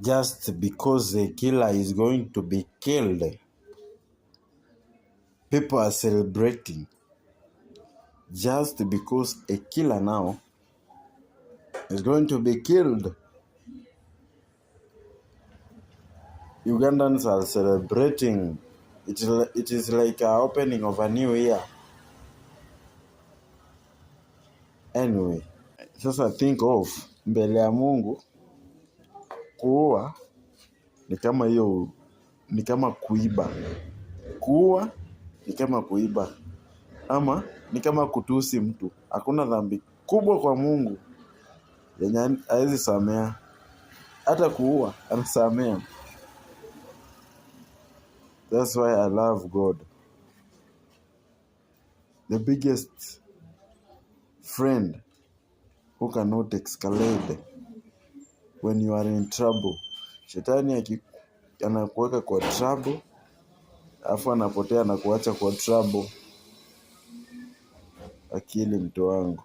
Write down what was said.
just because a killer is going to be killed. People are celebrating just because a killer now is going to be killed. Ugandans are celebrating. It is like an opening of a new year. Anyway, sasa think of mbele ya Mungu kuua ni kama kuiba. Kuua ni kama kuiba ama ni kama kutusi mtu. Hakuna dhambi kubwa kwa Mungu yenye hawezi samea. Hata kuua anasamea. That's why I love God. The biggest friend who cannot escalate when you are in trouble. Shetani anakuweka kwa trouble, afu anapotea na kuacha kwa trouble. Akili mtu wangu.